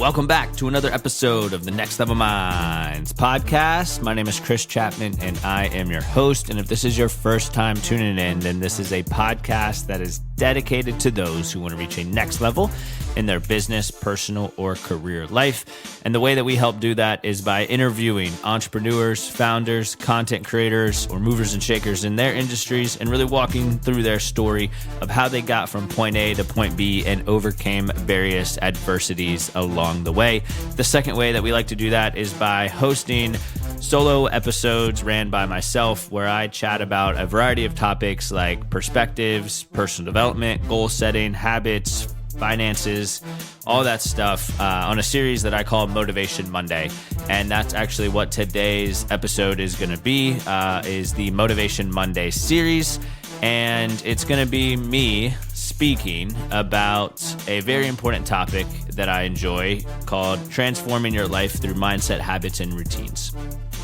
Welcome back to another episode of the Next Level Minds podcast. My name is Chris Chapman, and I am your host. And if this is your first time tuning in, then this is a podcast that is dedicated to those who want to reach a next level in their business, personal, or career life. And the way that we help do that is by interviewing entrepreneurs, founders, content creators, or movers and shakers in their industries, and really walking through their story of how they got from point A to point B and overcame various adversities along the way. The second way that we like to do that is by hosting solo episodes ran by myself, where I chat about a variety of topics like perspectives, personal development, goal setting, habits, finances, all that stuff on a series that I call Motivation Monday. And that's actually what today's episode is going to be, is the Motivation Monday series. And it's going to be me speaking about a very important topic that I enjoy called transforming your life through mindset, habits, and routines.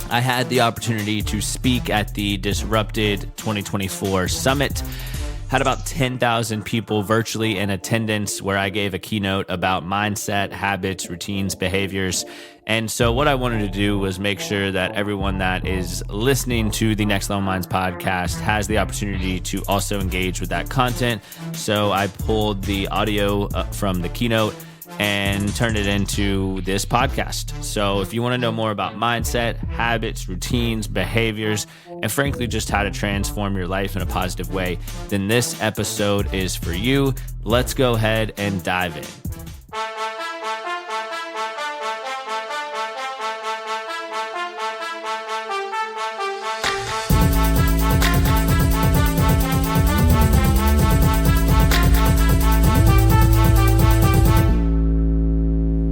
I had the opportunity to speak at the Disrupted 2024 Summit. Had about 10,000 people virtually in attendance, where I gave a keynote about mindset, habits, routines, behaviors. And so what I wanted to do was make sure that everyone that is listening to the Next Level Minds podcast has the opportunity to also engage with that content. So I pulled the audio from the keynote and turned it into this podcast. So if you want to know more about mindset, habits, routines, behaviors, and frankly, just how to transform your life in a positive way, then this episode is for you. Let's go ahead and dive in.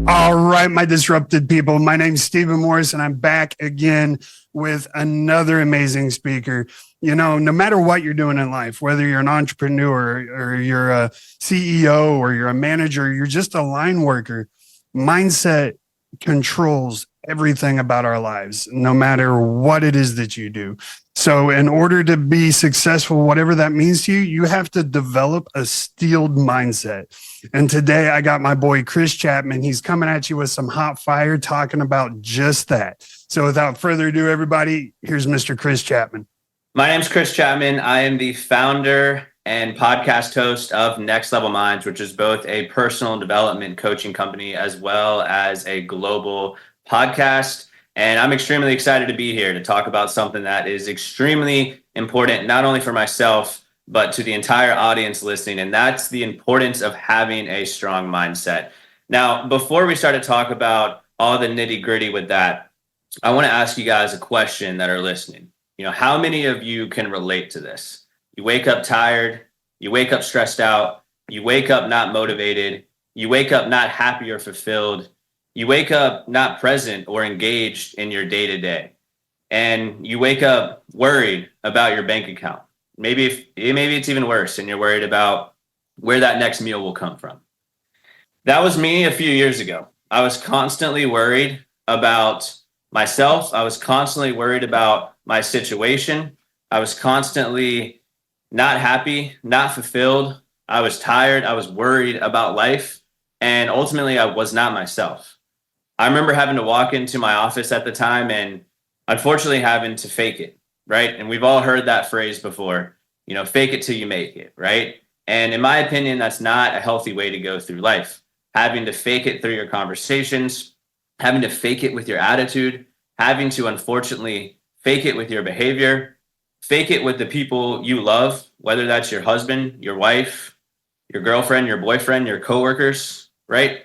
All right, my disrupted people. My name's Stephen Morris, and I'm back again with another amazing speaker. You know, no matter what you're doing in life, whether you're an entrepreneur or you're a CEO or you're a manager, you're just a line worker, mindset controls everything about our lives, no matter what it is that you do. So in order to be successful, whatever that means to you, you have to develop a steeled mindset. And today I got my boy, Chris Chapman. He's coming at you with some hot fire talking about just that. So without further ado, everybody, here's Mr. Chris Chapman. My name's Chris Chapman. I am the founder and podcast host of Next Level Minds, which is both a personal development coaching company as well as a global podcast. And I'm extremely excited to be here to talk about something that is extremely important, not only for myself, but to the entire audience listening. And that's the importance of having a strong mindset. Now, before we start to talk about all the nitty gritty with that, I want to ask you guys a question that are listening. You know, how many of you can relate to this? You wake up tired, you wake up stressed out, you wake up not motivated, you wake up not happy or fulfilled, you wake up not present or engaged in your day-to-day, and you wake up worried about your bank account. Maybe it's even worse, and you're worried about where that next meal will come from. That was me a few years ago. I was constantly worried about myself. I was constantly worried about my situation. I was constantly not happy, not fulfilled. I was tired. I was worried about life. And ultimately, I was not myself. I remember having to walk into my office at the time and unfortunately having to fake it, right? And we've all heard that phrase before, you know, fake it till you make it, right? And in my opinion, that's not a healthy way to go through life. Having to fake it through your conversations, having to fake it with your attitude, having to unfortunately fake it with your behavior, fake it with the people you love, whether that's your husband, your wife, your girlfriend, your boyfriend, your coworkers, right?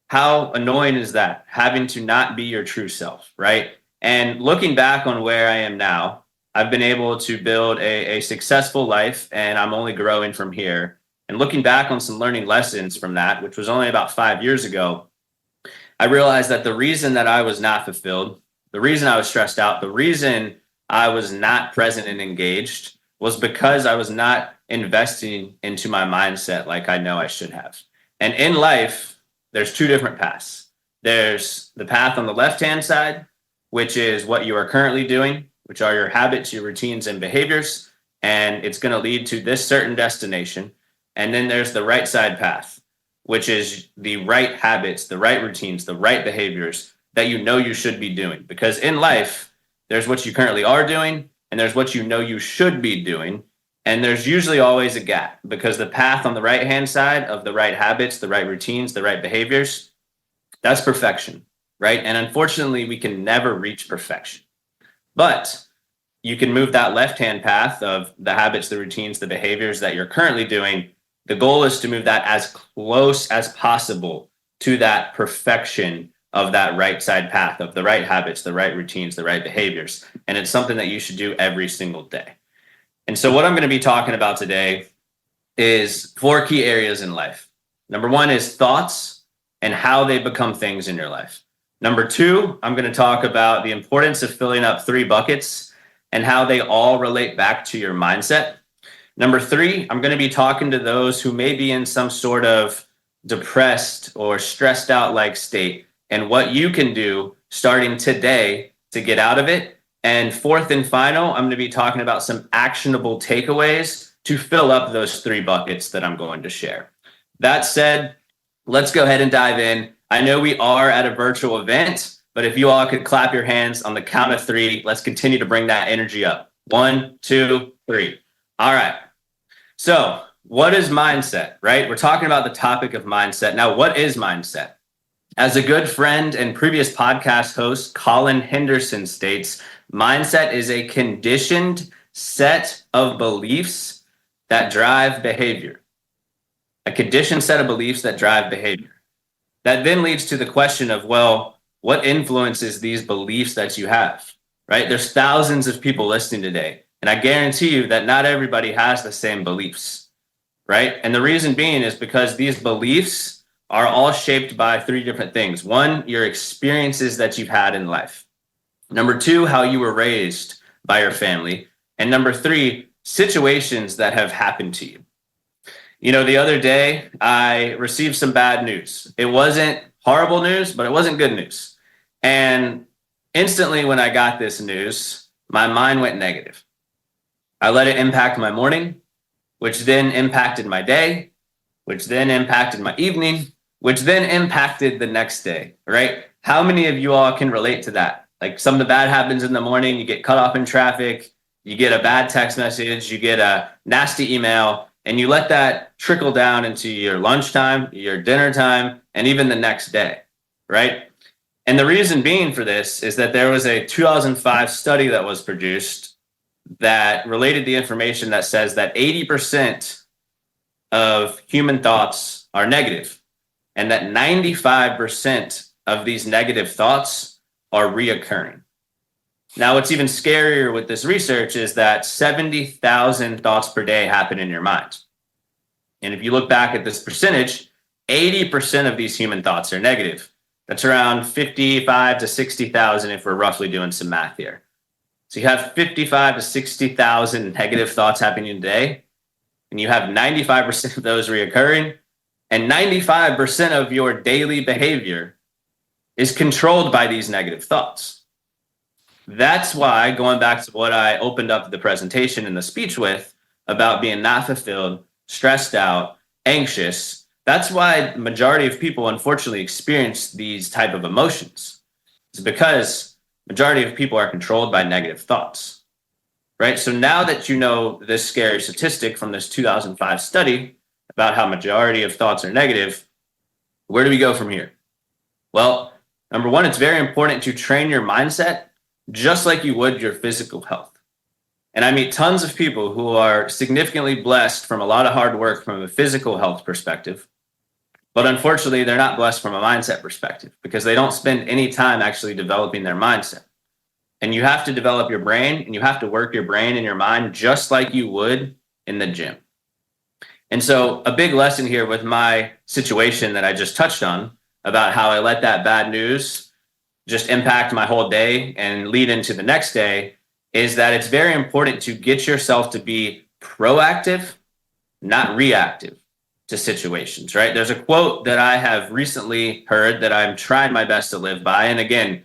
How annoying is that? Having to not be your true self, right? And looking back on where I am now, I've been able to build a successful life, and I'm only growing from here. And looking back on some learning lessons from that, which was only about 5 years ago, I realized that the reason that I was not fulfilled, the reason I was stressed out, the reason I was not present and engaged was because I was not investing into my mindset like I know I should have. And in life, there's two different paths. There's the path on the left-hand side, which is what you are currently doing, which are your habits, your routines, and behaviors. And it's going to lead to this certain destination. And then there's the right side path, which is the right habits, the right routines, the right behaviors that you know you should be doing. Because in life, there's what you currently are doing, and there's what you know you should be doing. And there's usually always a gap because the path on the right hand side of the right habits, the right routines, the right behaviors, that's perfection, right? And unfortunately, we can never reach perfection. But you can move that left hand path of the habits, the routines, the behaviors that you're currently doing. The goal is to move that as close as possible to that perfection of that right side path of the right habits, the right routines, the right behaviors. And it's something that you should do every single day. And so what I'm going to be talking about today is 4 key areas in life. Number 1 is thoughts and how they become things in your life. Number 2, I'm going to talk about the importance of filling up 3 buckets and how they all relate back to your mindset. Number 3, I'm going to be talking to those who may be in some sort of depressed or stressed out like state and what you can do starting today to get out of it. And 4th and final, I'm going to be talking about some actionable takeaways to fill up those 3 buckets that I'm going to share. That said, let's go ahead and dive in. I know we are at a virtual event, but if you all could clap your hands on the count of 3, let's continue to bring that energy up. 1, 2, 3. All right. So what is mindset, right? We're talking about the topic of mindset. Now, what is mindset? As a good friend and previous podcast host, Colin Henderson states, mindset is a conditioned set of beliefs that drive behavior. A conditioned set of beliefs that drive behavior. That then leads to the question of, well, what influences these beliefs that you have, right? There's thousands of people listening today, and I guarantee you that not everybody has the same beliefs, right? And the reason being is because these beliefs are all shaped by 3 different things. 1, your experiences that you've had in life. Number 2, how you were raised by your family. And number 3, situations that have happened to you. You know, the other day, I received some bad news. It wasn't horrible news, but it wasn't good news. And instantly when I got this news, my mind went negative. I let it impact my morning, which then impacted my day, which then impacted my evening, which then impacted the next day, right? How many of you all can relate to that? Like something bad happens in the morning, you get cut off in traffic, you get a bad text message, you get a nasty email, and you let that trickle down into your lunchtime, your dinner time, and even the next day, right? And the reason being for this is that there was a 2005 study that was produced that related the information that says that 80% of human thoughts are negative, and that 95% of these negative thoughts are reoccurring. Now, what's even scarier with this research is that 70,000 thoughts per day happen in your mind. And if you look back at this percentage, 80% of these human thoughts are negative. That's around 55 to 60,000 if we're roughly doing some math here. So you have 55 to 60,000 negative thoughts happening today, and you have 95% of those reoccurring, and 95% of your daily behavior is controlled by these negative thoughts. That's why, going back to what I opened up the presentation and the speech with about being not fulfilled, stressed out, anxious, that's why the majority of people unfortunately experience these type of emotions. It's because majority of people are controlled by negative thoughts, right? So now that you know this scary statistic from this 2005 study about how majority of thoughts are negative, where do we go from here? Well, number 1, it's very important to train your mindset just like you would your physical health. And I meet tons of people who are significantly blessed from a lot of hard work from a physical health perspective, but unfortunately, they're not blessed from a mindset perspective because they don't spend any time actually developing their mindset. And you have to develop your brain, and you have to work your brain and your mind just like you would in the gym. And so a big lesson here with my situation that I just touched on about how I let that bad news just impact my whole day and lead into the next day is that it's very important to get yourself to be proactive, not reactive to situations, right? There's a quote that I have recently heard that I'm trying my best to live by. And again,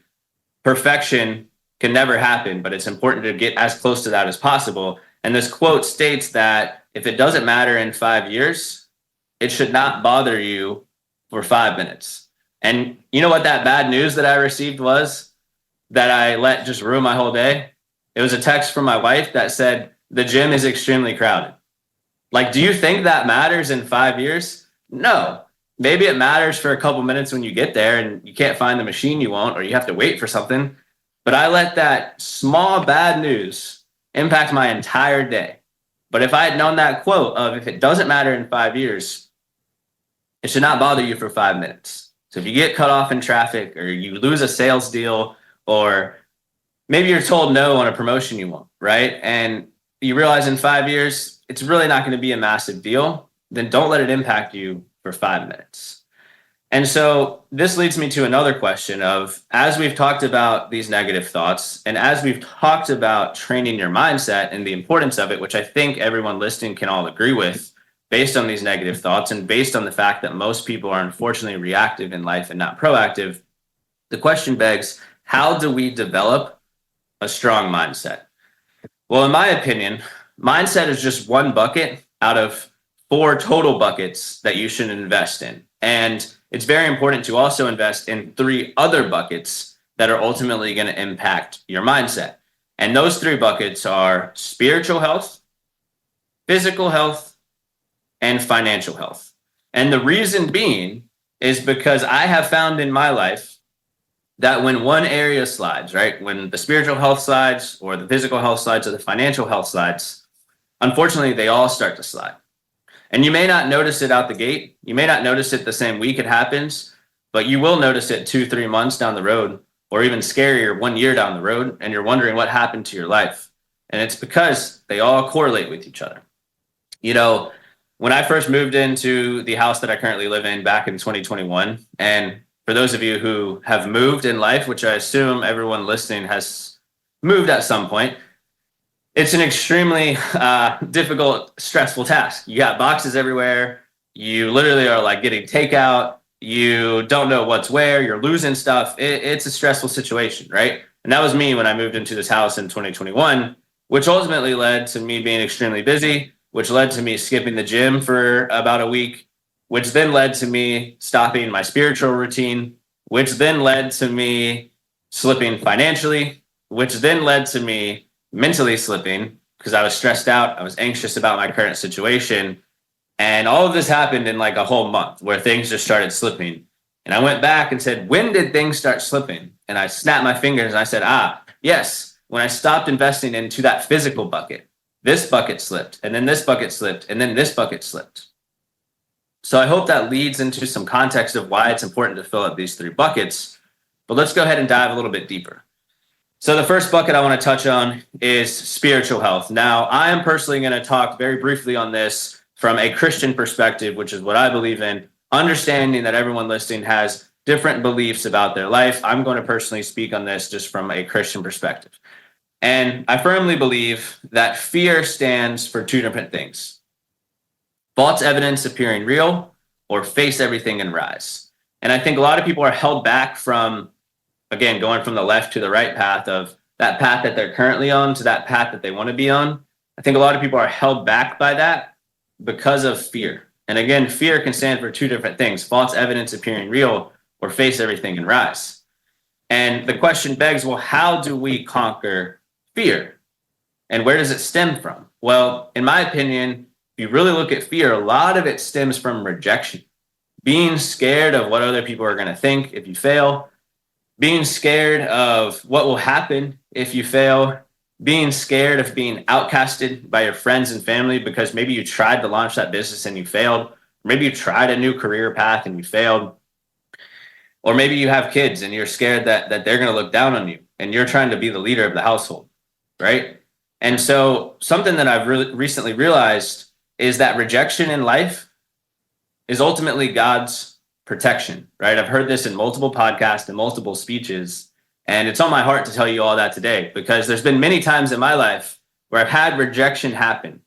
perfection can never happen, but it's important to get as close to that as possible. And this quote states that if it doesn't matter in 5 years, it should not bother you for 5 minutes. And you know what that bad news that I received was that I let just ruin my whole day? It was a text from my wife that said, the gym is extremely crowded. Like, do you think that matters in 5 years? No. Maybe it matters for a couple minutes when you get there and you can't find the machine you want or you have to wait for something. But I let that small bad news impact my entire day. But if I had known that quote of if it doesn't matter in 5 years, it should not bother you for 5 minutes. So if you get cut off in traffic or you lose a sales deal or maybe you're told no on a promotion you want, right? And you realize in 5 years, it's really not going to be a massive deal, then don't let it impact you for 5 minutes. And so this leads me to another question of, as we've talked about these negative thoughts, and as we've talked about training your mindset and the importance of it, which I think everyone listening can all agree with, based on these negative thoughts and based on the fact that most people are unfortunately reactive in life and not proactive, the question begs, how do we develop a strong mindset? Well, in my opinion, mindset is just one bucket out of 4 total buckets that you should invest in. And it's very important to also invest in 3 other buckets that are ultimately going to impact your mindset. And those 3 buckets are spiritual health, physical health, and financial health. And the reason being is because I have found in my life that when one area slides, right, when the spiritual health slides or the physical health slides or the financial health slides, unfortunately, they all start to slide. And you may not notice it out the gate. You may not notice it the same week it happens, but you will notice it 2-3 months down the road, or even scarier, 1 year down the road, and you're wondering what happened to your life. And it's because they all correlate with each other. You know, when I first moved into the house that I currently live in back in 2021, and for those of you who have moved in life, which I assume everyone listening has moved at some point, it's an extremely difficult, stressful task. You got boxes everywhere. You literally are like getting takeout. You don't know what's where. You're losing stuff. It's a stressful situation, right? And that was me when I moved into this house in 2021, which ultimately led to me being extremely busy, which led to me skipping the gym for about a week, which then led to me stopping my spiritual routine, which then led to me slipping financially, which then led to me mentally slipping because I was stressed out. I was anxious about my current situation. And all of this happened in like a whole month where things just started slipping. And I went back and said, when did things start slipping? And I snapped my fingers and I said, yes, when I stopped investing into that physical bucket. This bucket slipped, and then this bucket slipped, and then this bucket slipped. So I hope that leads into some context of why it's important to fill up these 3 buckets. But let's go ahead and dive a little bit deeper. So the first bucket I want to touch on is spiritual health. Now, I am personally going to talk very briefly on this from a Christian perspective, which is what I believe in, understanding that everyone listening has different beliefs about their life. I'm going to personally speak on this just from a Christian perspective. And I firmly believe that fear stands for 2 different things: false evidence appearing real, or face everything and rise. And I think a lot of people are held back from, again, going from the left to the right path of that path that they're currently on to that path that they want to be on. I think a lot of people are held back by that because of fear. And again, fear can stand for 2 different things: false evidence appearing real, or face everything and rise. And the question begs, well, how do we conquer fear? And where does it stem from? Well, in my opinion, if you really look at fear, a lot of it stems from rejection. Being scared of what other people are going to think if you fail, being scared of what will happen if you fail, being scared of being outcasted by your friends and family because maybe you tried to launch that business and you failed. Maybe you tried a new career path and you failed. Or maybe you have kids and you're scared that they're going to look down on you and you're trying to be the leader of the household, right? And so something that I've recently realized is that rejection in life is ultimately God's protection, right? I've heard this in multiple podcasts and multiple speeches, and it's on my heart to tell you all that today because there's been many times in my life where I've had rejection happen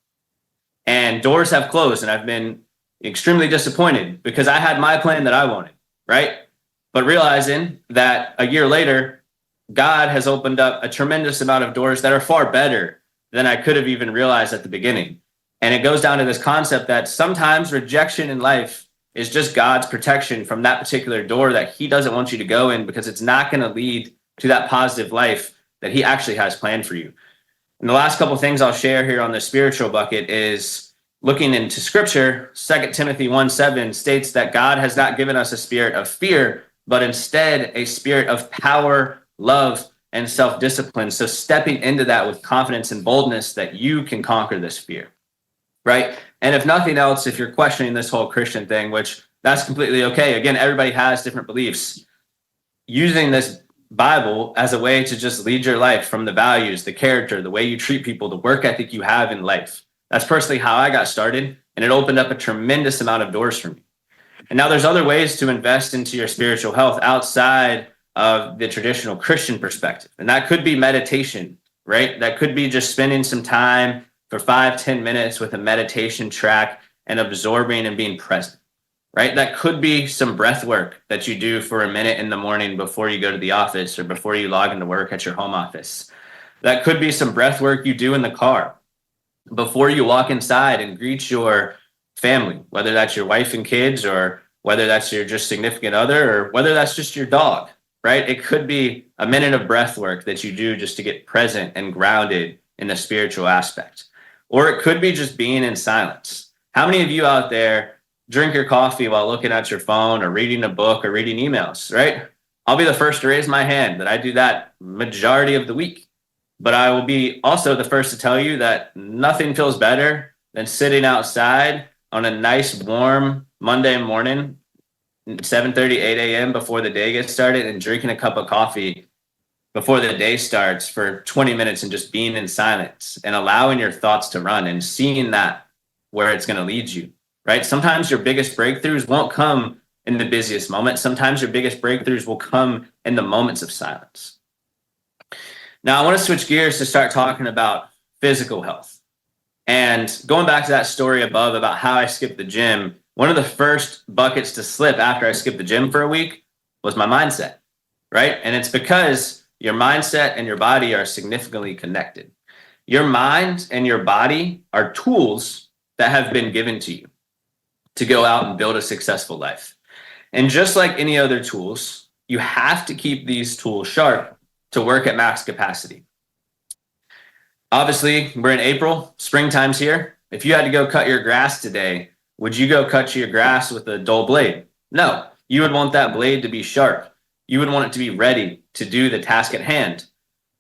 and doors have closed and I've been extremely disappointed because I had my plan that I wanted, right? But realizing that a year later, God has opened up a tremendous amount of doors that are far better than I could have even realized at the beginning. And it goes down to this concept that sometimes rejection in life is just God's protection from that particular door that he doesn't want you to go in, because it's not going to lead to that positive life that he actually has planned for you. And the last couple of things I'll share here on the spiritual bucket is looking into scripture. 2 Timothy 1:7 states that God has not given us a spirit of fear, but instead a spirit of power, love, and self-discipline. So stepping into that with confidence and boldness that you can conquer this fear, right? And if nothing else, if you're questioning this whole Christian thing, which that's completely okay. Again, everybody has different beliefs. Using this Bible as a way to just lead your life from the values, the character, the way you treat people, the work ethic you have in life. That's personally how I got started, and it opened up a tremendous amount of doors for me. And now there's other ways to invest into your spiritual health outside of the traditional Christian perspective. And that could be meditation, right? That could be just spending some time for 5-10 minutes with a meditation track and absorbing and being present, right? That could be some breath work that you do for a minute in the morning before you go to the office or before you log into work at your home office. That could be some breath work you do in the car before you walk inside and greet your family, whether that's your wife and kids, or whether that's your just significant other, or whether that's just your dog, right? It could be a minute of breath work that you do just to get present and grounded in the spiritual aspect. Or it could be just being in silence. How many of you out there drink your coffee while looking at your phone or reading a book or reading emails, right? I'll be the first to raise my hand that I do that majority of the week. But I will be also the first to tell you that nothing feels better than sitting outside on a nice warm Monday morning, 7:30, 8 a.m. before the day gets started, and drinking a cup of coffee before the day starts for 20 minutes and just being in silence and allowing your thoughts to run and seeing that where it's going to lead you, right? Sometimes your biggest breakthroughs won't come in the busiest moments. Sometimes your biggest breakthroughs will come in the moments of silence. Now, I want to switch gears to start talking about physical health. And going back to that story above about how I skipped the gym, one of the first buckets to slip after I skipped the gym for a week was my mindset, right? And it's because your mindset and your body are significantly connected. Your mind and your body are tools that have been given to you to go out and build a successful life. And just like any other tools, you have to keep these tools sharp to work at max capacity. Obviously, we're in April, springtime's here. If you had to go cut your grass today, would you go cut your grass with a dull blade? No, you would want that blade to be sharp. You would want it to be ready to do the task at hand.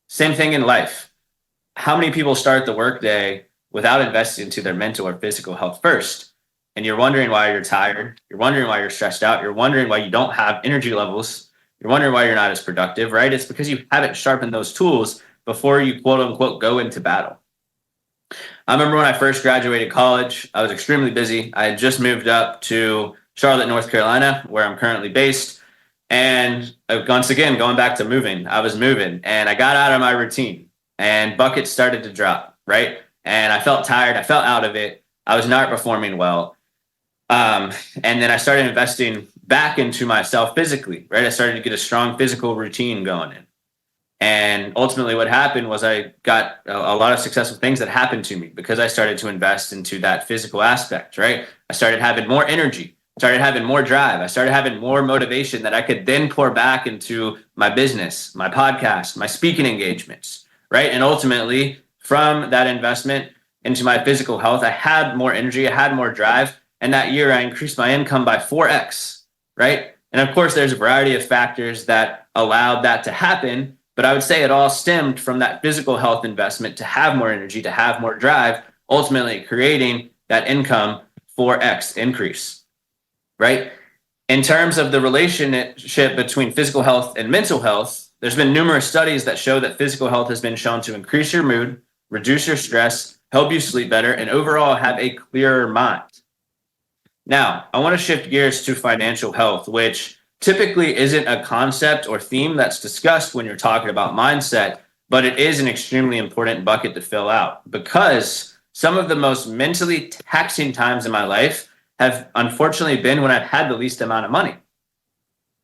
Same thing in life. How many people start the workday without investing into their mental or physical health first? And you're wondering why you're tired. You're wondering why you're stressed out. You're wondering why you don't have energy levels. You're wondering why you're not as productive, right? It's because you haven't sharpened those tools before you quote unquote go into battle. I remember when I first graduated college, I was extremely busy. I had just moved up to Charlotte, North Carolina, where I'm currently based. And once again, going back to moving, I was moving and I got out of my routine and buckets started to drop, right? And I felt tired. I felt out of it. I was not performing well. And then I started investing back into myself physically, right? I started to get a strong physical routine going in. And ultimately what happened was I got a lot of successful things that happened to me because I started to invest into that physical aspect, right? I started having more energy, started having more drive. I started having more motivation that I could then pour back into my business, my podcast, my speaking engagements, right? And ultimately from that investment into my physical health, I had more energy, I had more drive. And that year I increased my income by 4x, right? And of course, there's a variety of factors that allowed that to happen. But I would say it all stemmed from that physical health investment to have more energy, to have more drive, ultimately creating that income 4x increase, right? In terms of the relationship between physical health and mental health, there's been numerous studies that show that physical health has been shown to increase your mood, reduce your stress, help you sleep better, and overall have a clearer mind. Now, I want to shift gears to financial health, which typically isn't a concept or theme that's discussed when you're talking about mindset, but it is an extremely important bucket to fill out because some of the most mentally taxing times in my life have unfortunately been when I've had the least amount of money.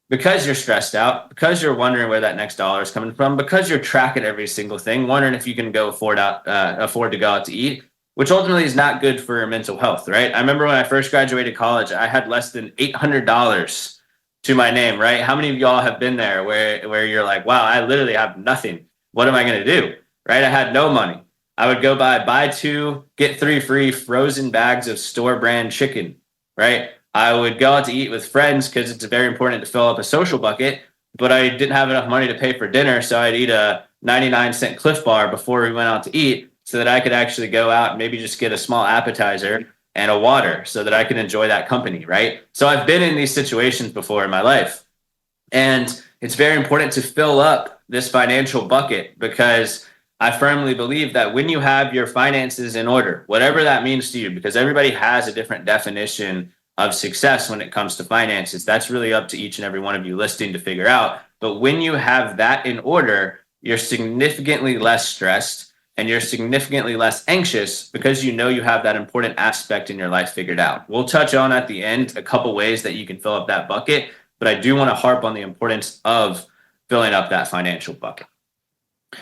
Because you're stressed out, because you're wondering where that next dollar is coming from, because you're tracking every single thing, wondering if you can go afford to go out to eat, which ultimately is not good for mental health, right? I remember when I first graduated college, I had less than $800 to my name, right? How many of y'all have been there where you're like, wow, I literally have nothing. What am I going to do? Right? I had no money. I would go buy two, get three free frozen bags of store brand chicken, right? I would go out to eat with friends because it's very important to fill up a social bucket, but I didn't have enough money to pay for dinner. So I'd eat a 99-cent Cliff Bar before we went out to eat so that I could actually go out and maybe just get a small appetizer and a water so that I could enjoy that company, right? So I've been in these situations before in my life. And it's very important to fill up this financial bucket because I firmly believe that when you have your finances in order, whatever that means to you, because everybody has a different definition of success when it comes to finances, that's really up to each and every one of you listening to figure out. But when you have that in order, you're significantly less stressed and you're significantly less anxious because you know you have that important aspect in your life figured out. We'll touch on at the end a couple ways that you can fill up that bucket, but I do want to harp on the importance of filling up that financial bucket.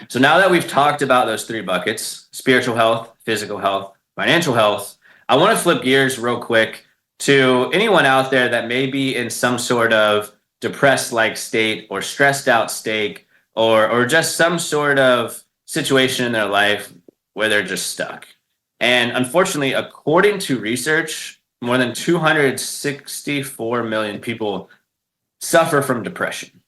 So now that we've talked about those three buckets, spiritual health, physical health, financial health, I want to flip gears real quick to anyone out there that may be in some sort of depressed-like state or stressed out state or just some sort of situation in their life where they're just stuck. And unfortunately, according to research, more than 264 million people suffer from depression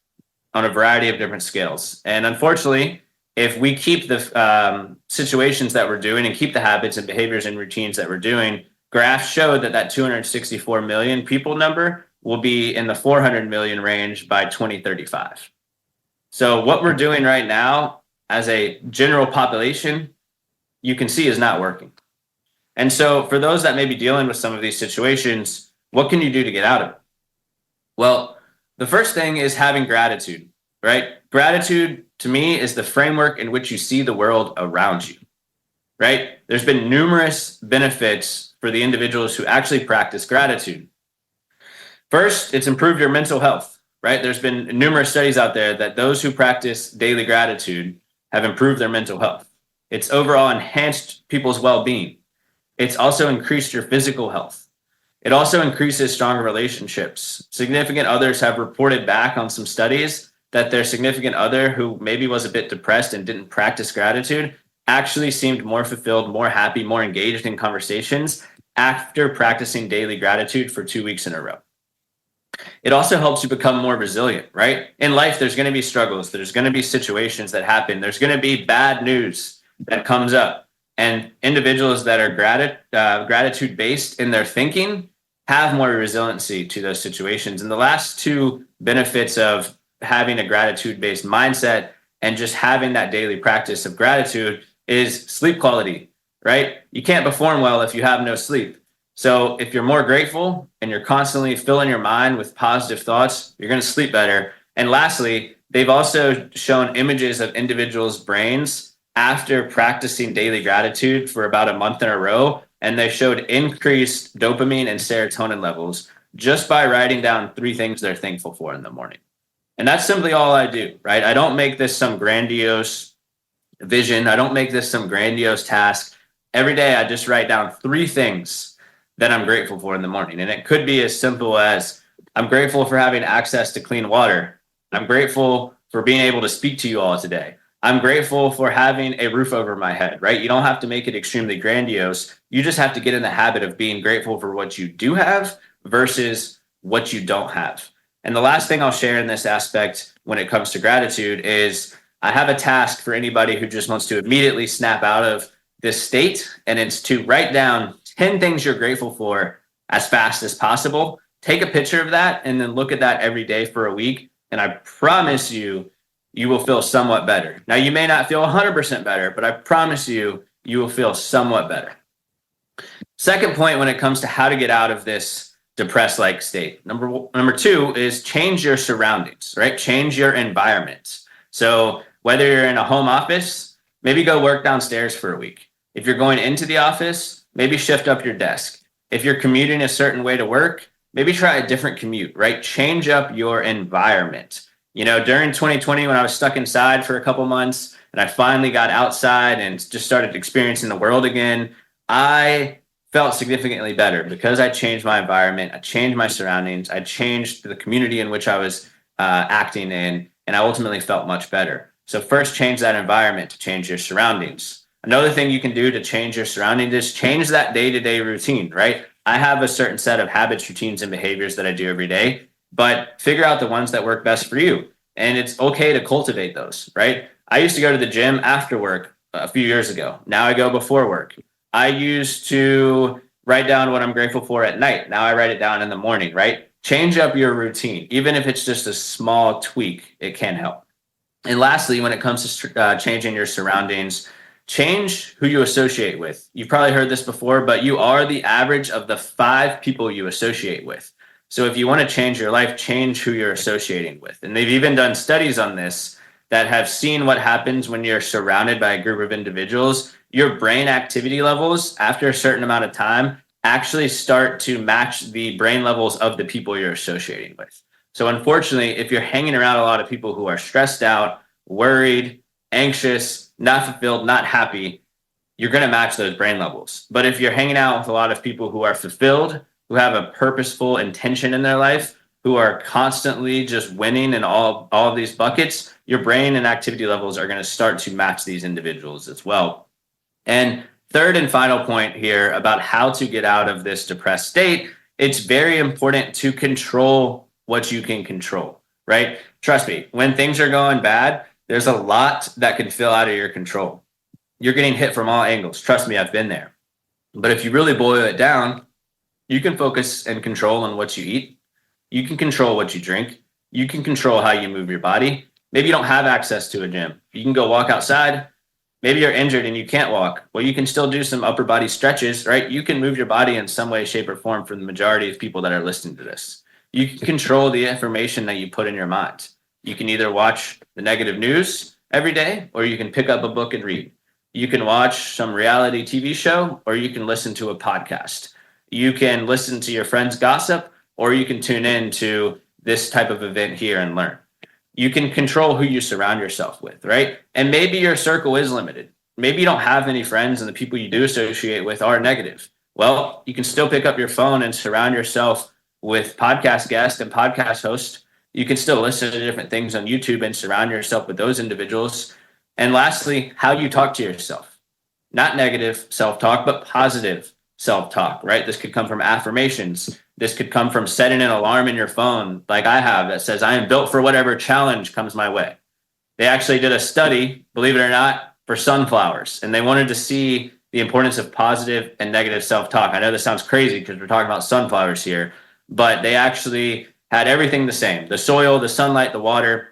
on a variety of different scales. And unfortunately, if we keep the situations that we're doing and keep the habits and behaviors and routines that we're doing, graphs show that 264 million people number will be in the 400 million range by 2035. So what we're doing right now as a general population, you can see is not working. And so for those that may be dealing with some of these situations, what can you do to get out of it? Well, the first thing is having gratitude, right? Gratitude to me is the framework in which you see the world around you, right? There's been numerous benefits for the individuals who actually practice gratitude. First, it's improved your mental health, right? There's been numerous studies out there that those who practice daily gratitude have improved their mental health. It's overall enhanced people's well-being. It's also increased your physical health. It also increases stronger relationships. Significant others have reported back on some studies that their significant other who maybe was a bit depressed and didn't practice gratitude actually seemed more fulfilled, more happy, more engaged in conversations after practicing daily gratitude for 2 weeks in a row. It also helps you become more resilient, right? In life, there's going to be struggles. There's going to be situations that happen. There's going to be bad news that comes up. And individuals that are gratitude-based in their thinking have more resiliency to those situations. And the last two benefits of having a gratitude-based mindset and just having that daily practice of gratitude is sleep quality, right? You can't perform well if you have no sleep. So if you're more grateful and you're constantly filling your mind with positive thoughts, you're going to sleep better. And lastly, they've also shown images of individuals' brains after practicing daily gratitude for about a month in a row, and they showed increased dopamine and serotonin levels just by writing down 3 things they're thankful for in the morning. And that's simply all I do, right? I don't make this some grandiose vision. I don't make this some grandiose task. Every day, I just write down 3 things that I'm grateful for in the morning. And it could be as simple as I'm grateful for having access to clean water. I'm grateful for being able to speak to you all today. I'm grateful for having a roof over my head, right? You don't have to make it extremely grandiose. You just have to get in the habit of being grateful for what you do have versus what you don't have. And the last thing I'll share in this aspect when it comes to gratitude is I have a task for anybody who just wants to immediately snap out of this state, and it's to write down 10 things you're grateful for as fast as possible. Take a picture of that and then look at that every day for a week. And I promise you, you will feel somewhat better. Now, you may not feel 100% better, but I promise you, you will feel somewhat better. Second point when it comes to how to get out of this depressed-like state. Number 2 is change your surroundings, right? Change your environment. So whether you're in a home office, maybe go work downstairs for a week. If you're going into the office, maybe shift up your desk. If you're commuting a certain way to work, maybe try a different commute, right? Change up your environment. You know, during 2020, when I was stuck inside for a couple months and I finally got outside and just started experiencing the world again, I felt significantly better because I changed my environment, I changed my surroundings, I changed the community in which I was acting in, and I ultimately felt much better. So first, change that environment to change your surroundings. Another thing you can do to change your surroundings is change that day-to-day routine, right? I have a certain set of habits, routines, and behaviors that I do every day, but figure out the ones that work best for you. And it's okay to cultivate those, right? I used to go to the gym after work a few years ago. Now I go before work. I used to write down what I'm grateful for at night. Now I write it down in the morning, right? Change up your routine. Even if it's just a small tweak, it can help. And lastly, when it comes to changing your surroundings, change who you associate with. You've probably heard this before, but you are the average of the 5 people you associate with. So if you want to change your life, change who you're associating with. And they've even done studies on this that have seen what happens when you're surrounded by a group of individuals. Your brain activity levels after a certain amount of time actually start to match the brain levels of the people you're associating with. So unfortunately, if you're hanging around a lot of people who are stressed out, worried, anxious, not fulfilled, not happy, you're going to match those brain levels. But if you're hanging out with a lot of people who are fulfilled, who have a purposeful intention in their life, who are constantly just winning in all of these buckets, your brain and activity levels are going to start to match these individuals as well. And third and final point here about how to get out of this depressed state, it's very important to control what you can control, right? Trust me, when things are going bad, there's a lot that can feel out of your control. You're getting hit from all angles. Trust me, I've been there. But if you really boil it down, you can focus and control on what you eat. You can control what you drink. You can control how you move your body. Maybe you don't have access to a gym. You can go walk outside. Maybe you're injured and you can't walk. Well, you can still do some upper body stretches, right? You can move your body in some way, shape, or form for the majority of people that are listening to this. You can control the information that you put in your mind. You can either watch the negative news every day, or you can pick up a book and read. You can watch some reality TV show, or you can listen to a podcast. You can listen to your friends gossip, or you can tune in to this type of event here and learn. You can control who you surround yourself with, right? And maybe your circle is limited. Maybe you don't have any friends and the people you do associate with are negative. Well, you can still pick up your phone and surround yourself with podcast guests and podcast hosts. You can still listen to different things on YouTube and surround yourself with those individuals. And lastly, how you talk to yourself. Not negative self-talk, but positive self-talk, right? This could come from affirmations. This could come from setting an alarm in your phone, like I have, that says, I am built for whatever challenge comes my way. They actually did a study, believe it or not, for sunflowers, and they wanted to see the importance of positive and negative self-talk. I know this sounds crazy because we're talking about sunflowers here, but they actually had everything the same. The soil, the sunlight, the water.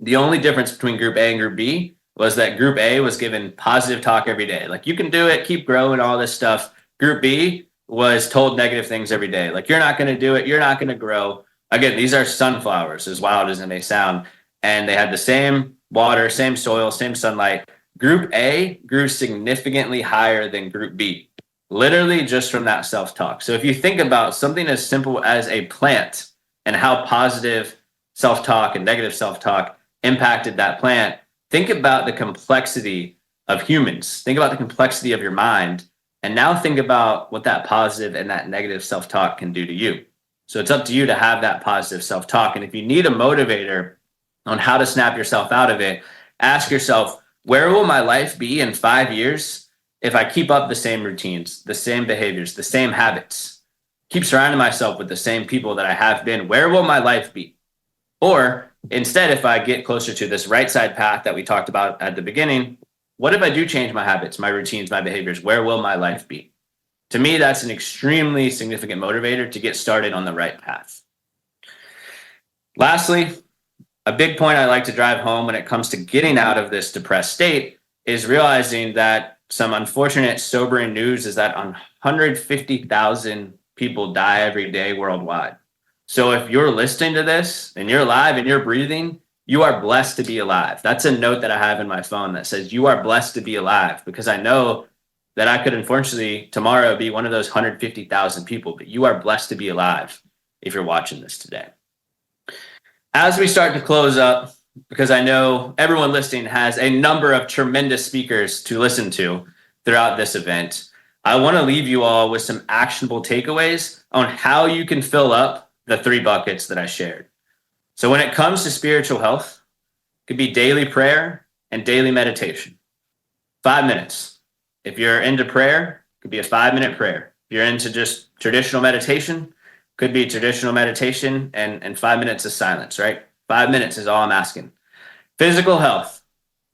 The only difference between group A and group B was that group A was given positive talk every day. Like, you can do it, keep growing, all this stuff. Group B was told negative things every day. Like, you're not going to do it. You're not going to grow. Again, these are sunflowers, as wild as it may sound. And they had the same water, same soil, same sunlight. Group A grew significantly higher than group B, literally just from that self-talk. So if you think about something as simple as a plant and how positive self-talk and negative self-talk impacted that plant, think about the complexity of humans. Think about the complexity of your mind. And now think about what that positive and that negative self-talk can do to you. So it's up to you to have that positive self-talk. And if you need a motivator on how to snap yourself out of it, ask yourself, where will my life be in 5 years if I keep up the same routines, the same behaviors, the same habits, keep surrounding myself with the same people that I have been? Where will my life be? Or instead, if I get closer to this right side path that we talked about at the beginning, what if I do change my habits, my routines, my behaviors? Where will my life be? To me, that's an extremely significant motivator to get started on the right path. Lastly, a big point I like to drive home when it comes to getting out of this depressed state is realizing that some unfortunate, sobering news is that 150,000 people die every day worldwide. So if you're listening to this and you're alive and you're breathing, you are blessed to be alive. That's a note that I have in my phone that says you are blessed to be alive, because I know that I could unfortunately tomorrow be one of those 150,000 people, but you are blessed to be alive if you're watching this today. As we start to close up, because I know everyone listening has a number of tremendous speakers to listen to throughout this event, I want to leave you all with some actionable takeaways on how you can fill up the 3 buckets that I shared. So when it comes to spiritual health, it could be daily prayer and daily meditation. 5 minutes. If you're into prayer, it could be a 5-minute prayer. If you're into just traditional meditation, could be traditional meditation and 5 minutes of silence, right? 5 minutes is all I'm asking. Physical health,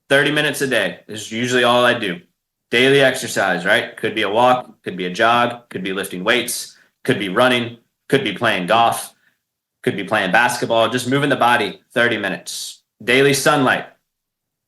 30 minutes a day is usually all I do. Daily exercise, right? Could be a walk, could be a jog, could be lifting weights, could be running, could be playing golf, could be playing basketball, just moving the body 30 minutes. Daily sunlight,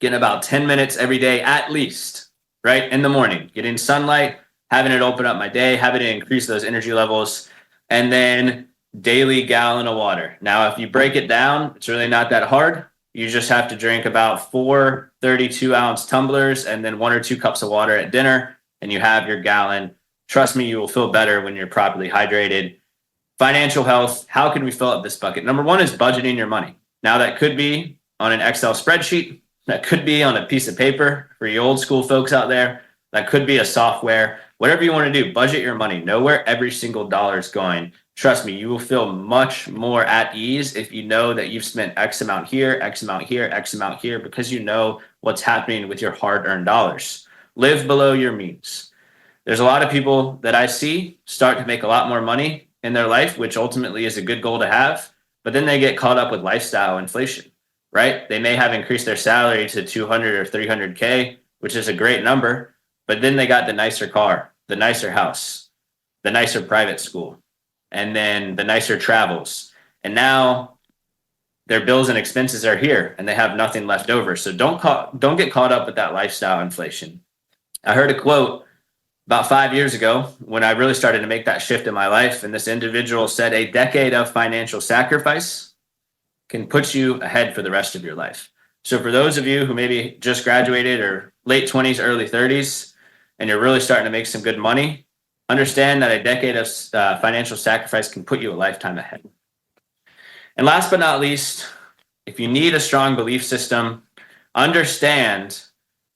getting about 10 minutes every day at least, right? In the morning, getting sunlight, having it open up my day, having it increase those energy levels, and then daily gallon of water. Now, if you break it down, it's really not that hard. You just have to drink about 4 32-ounce tumblers and then 1 or 2 cups of water at dinner, and you have your gallon. Trust me, you will feel better when you're properly hydrated. Financial health, how can we fill up this bucket? Number 1 is budgeting your money. Now, that could be on an Excel spreadsheet. That could be on a piece of paper for you old school folks out there. That could be a software. Whatever you want to do, budget your money. Know where every single dollar is going. Trust me, you will feel much more at ease if you know that you've spent X amount here, X amount here, X amount here, because you know what's happening with your hard-earned dollars. Live below your means. There's a lot of people that I see start to make a lot more money in their life, which ultimately is a good goal to have, but then they get caught up with lifestyle inflation, right? They may have increased their salary to 200 or 300K, which is a great number, but then they got the nicer car, the nicer house, the nicer private school, and then the nicer travels. And now their bills and expenses are here and they have nothing left over. So don't get caught up with that lifestyle inflation. I heard a quote about 5 years ago when I really started to make that shift in my life. And this individual said, a decade of financial sacrifice can put you ahead for the rest of your life. So for those of you who maybe just graduated or late 20s, early 30s, and you're really starting to make some good money, understand that a decade of financial sacrifice can put you a lifetime ahead. And last but not least, if you need a strong belief system, understand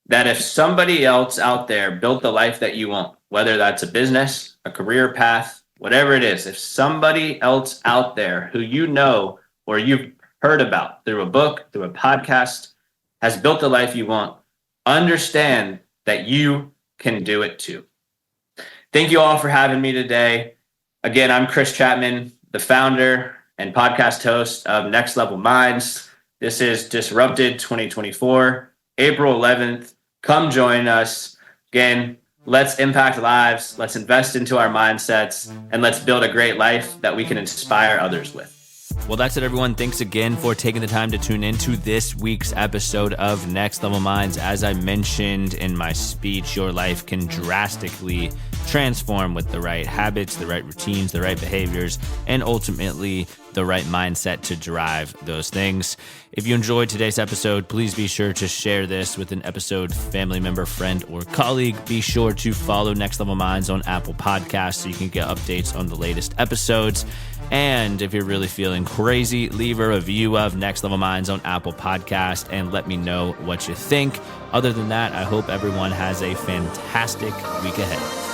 that if somebody else out there built the life that you want, whether that's a business, a career path, whatever it is, if somebody else out there who you know or you've heard about through a book, through a podcast, has built the life you want, understand that you can do it too. Thank you all for having me today. Again, I'm Chris Chapman, the founder and podcast host of Next Level Minds. This is Disrupted 2024, April 11th. Come join us. Again, let's impact lives. Let's invest into our mindsets, and let's build a great life that we can inspire others with. Well, that's it, everyone. Thanks again for taking the time to tune into this week's episode of Next Level Minds. As I mentioned in my speech, your life can drastically transform with the right habits, the right routines, the right behaviors, and ultimately the right mindset to drive those things. If you enjoyed today's episode, please be sure to share this with an episode family member, friend, or colleague. Be sure to follow Next Level Minds on Apple Podcasts so you can get updates on the latest episodes. And if you're really feeling crazy, leave a review of Next Level Minds on Apple Podcast and let me know what you think. Other than that, I hope everyone has a fantastic week ahead.